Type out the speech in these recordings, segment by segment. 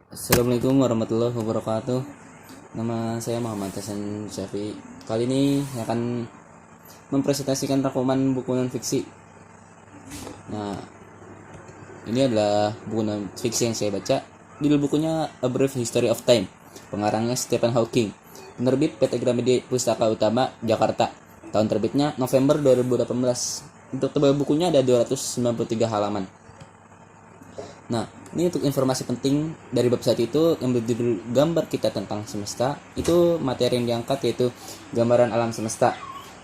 Assalamualaikum warahmatullahi wabarakatuh. Nama saya Muhammad Hasan Syafi. Kali ini saya akan mempresentasikan rangkuman buku non fiksi. Nah, ini adalah buku non fiksi yang saya baca. Judul bukunya A Brief History of Time. Pengarangnya Stephen Hawking. Penerbit PT Gramedia Pustaka Utama, Jakarta. Tahun terbitnya November 2018. Untuk tebal bukunya ada 293 halaman. Nah, ini untuk informasi penting dari bab 1 itu yang berjudul Gambar Kita Tentang Semesta. Itu materi yang diangkat yaitu gambaran alam semesta.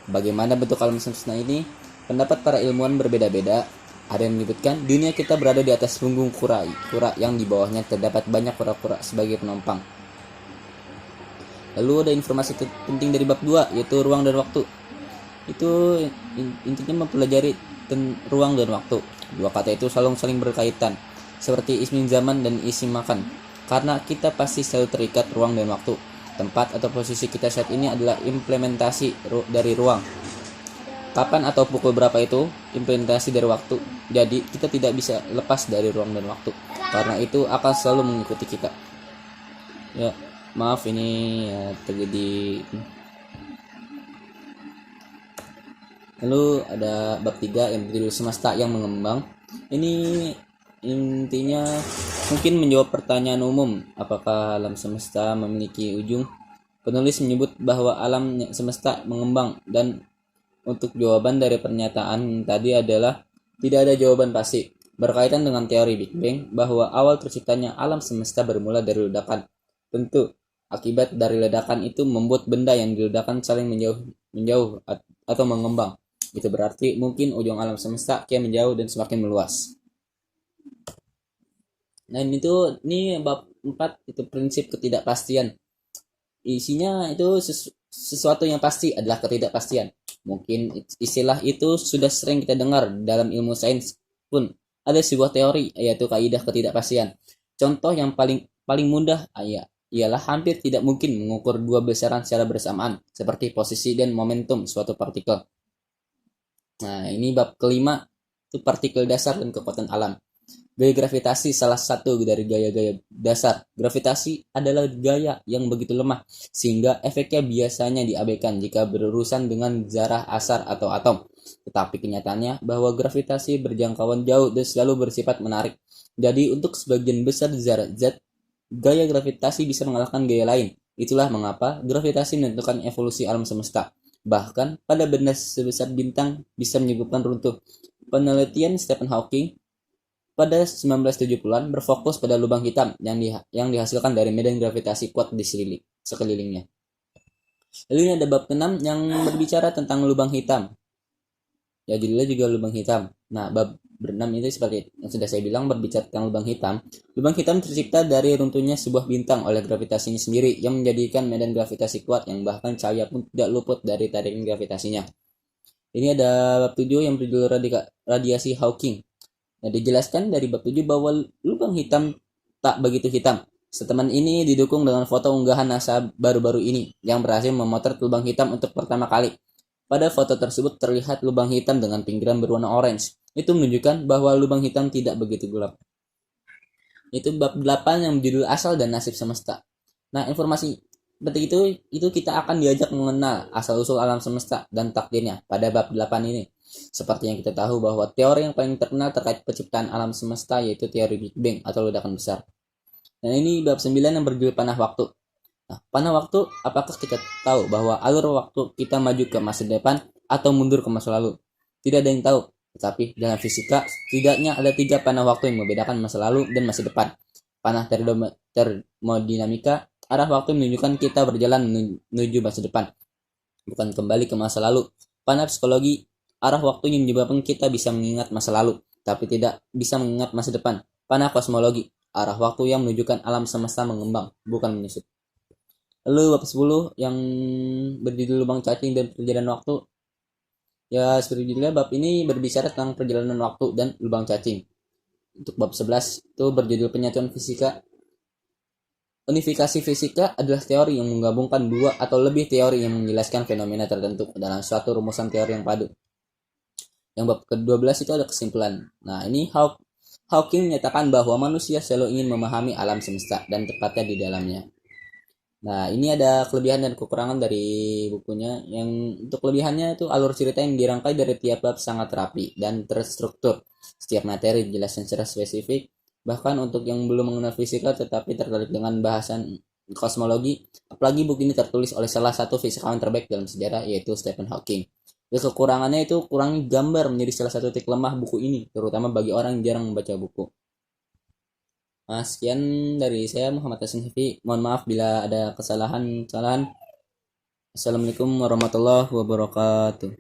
Bagaimana bentuk alam semesta ini? Pendapat para ilmuwan berbeda-beda. Ada yang menyebutkan dunia kita berada di atas punggung kura yang di bawahnya terdapat banyak kura-kura sebagai penumpang. Lalu ada informasi penting dari bab 2 yaitu ruang dan waktu. Itu intinya mempelajari ruang dan waktu. Dua kata itu selalu saling berkaitan, seperti isim zaman dan isim makan, karena kita pasti selalu terikat ruang dan waktu. Tempat atau posisi kita saat ini adalah implementasi dari ruang. Kapan atau pukul berapa itu implementasi dari waktu. Jadi kita tidak bisa lepas dari ruang dan waktu, karena itu akan selalu mengikuti kita. Ya, maaf ini ya, terjadi. Lalu ada bab 3 yang berjudul Semesta yang Mengembang. Ini intinya mungkin menjawab pertanyaan umum, apakah alam semesta memiliki ujung? Penulis menyebut bahwa alam semesta mengembang, dan untuk jawaban dari pernyataan tadi adalah tidak ada jawaban pasti. Berkaitan dengan teori Big Bang, bahwa awal terciptanya alam semesta bermula dari ledakan. Tentu, akibat dari ledakan itu membuat benda yang diledakkan saling menjauh atau mengembang. Itu berarti mungkin ujung alam semesta kian menjauh dan semakin meluas. Nah, ini bab 4 itu prinsip ketidakpastian. Isinya itu sesuatu yang pasti adalah ketidakpastian. Mungkin istilah itu sudah sering kita dengar dalam ilmu sains pun. Ada sebuah teori yaitu kaidah ketidakpastian. Contoh yang paling mudah ialah hampir tidak mungkin mengukur dua besaran secara bersamaan, seperti posisi dan momentum suatu partikel. Nah, ini bab kelima itu partikel dasar dan kekuatan alam. Gaya gravitasi salah satu dari gaya-gaya dasar. Gravitasi adalah gaya yang begitu lemah sehingga efeknya biasanya diabaikan jika berurusan dengan zarah asar atau atom. Tetapi kenyataannya bahwa gravitasi berjangkauan jauh dan selalu bersifat menarik. Jadi untuk sebagian besar zarah zat, gaya gravitasi bisa mengalahkan gaya lain. Itulah mengapa gravitasi menentukan evolusi alam semesta. Bahkan pada benda sebesar bintang bisa menyebabkan runtuh. Penelitian Stephen Hawking pada 1970-an berfokus pada lubang hitam yang dihasilkan dari medan gravitasi kuat di sekelilingnya. Lalu ini ada bab ke-6 yang berbicara tentang lubang hitam. Ya, judulnya juga lubang hitam. Nah, bab 6 itu seperti yang sudah saya bilang berbicara tentang lubang hitam. Lubang hitam tercipta dari runtuhnya sebuah bintang oleh gravitasinya sendiri yang menjadikan medan gravitasi kuat yang bahkan cahaya pun tidak luput dari tarikan gravitasinya. Ini ada bab 7 yang berjudul radiasi Hawking. Nah, dijelaskan dari bab 7 bahwa lubang hitam tak begitu hitam. Statement ini didukung dengan foto unggahan NASA baru-baru ini yang berhasil memotret lubang hitam untuk pertama kali. Pada foto tersebut terlihat lubang hitam dengan pinggiran berwarna orange. Itu menunjukkan bahwa lubang hitam tidak begitu gelap. Itu bab 8 yang berjudul Asal dan Nasib Semesta. Nah, informasi seperti itu kita akan diajak mengenal asal-usul alam semesta dan takdirnya pada bab 8 ini. Seperti yang kita tahu bahwa teori yang paling terkenal terkait penciptaan alam semesta yaitu teori Big Bang atau ledakan besar. Dan ini bab 9 yang berjudul Panah Waktu. Nah, panah waktu, apakah kita tahu bahwa alur waktu kita maju ke masa depan atau mundur ke masa lalu? Tidak ada yang tahu, tetapi dalam fisika setidaknya ada 3 panah waktu yang membedakan masa lalu dan masa depan. Panah termodinamika, arah waktu menunjukkan kita berjalan menuju masa depan, bukan kembali ke masa lalu. Panah psikologi, arah waktu yang menyebabkan kita bisa mengingat masa lalu, tapi tidak bisa mengingat masa depan. Panah kosmologi, arah waktu yang menunjukkan alam semesta mengembang, bukan menyusut. Lalu bab 10 yang berjudul Lubang Cacing dan Perjalanan Waktu. Ya, seperti judulnya, bab ini berbicara tentang perjalanan waktu dan lubang cacing. Untuk bab 11 itu berjudul Penyatuan Fisika. Unifikasi fisika adalah teori yang menggabungkan dua atau lebih teori yang menjelaskan fenomena tertentu dalam suatu rumusan teori yang padu. Yang bab ke-12 itu ada kesimpulan. Nah, ini Hawking menyatakan bahwa manusia selalu ingin memahami alam semesta dan tepatnya di dalamnya. Nah, ini ada kelebihan dan kekurangan dari bukunya. Yang untuk kelebihannya itu alur cerita yang dirangkai dari tiap bab sangat rapi dan terstruktur. Setiap materi dijelaskan secara spesifik. Bahkan untuk yang belum mengenal fisika tetapi tertarik dengan bahasan kosmologi, apalagi buku ini tertulis oleh salah satu fisikawan terbaik dalam sejarah yaitu Stephen Hawking. Ya, kekurangannya itu kurang gambar menjadi salah satu titik lemah buku ini, terutama bagi orang yang jarang membaca buku. Nah, sekian dari saya Muhammad Hasan Hafi. Mohon maaf bila ada kesalahan-kesalahan. Assalamualaikum warahmatullahi wabarakatuh.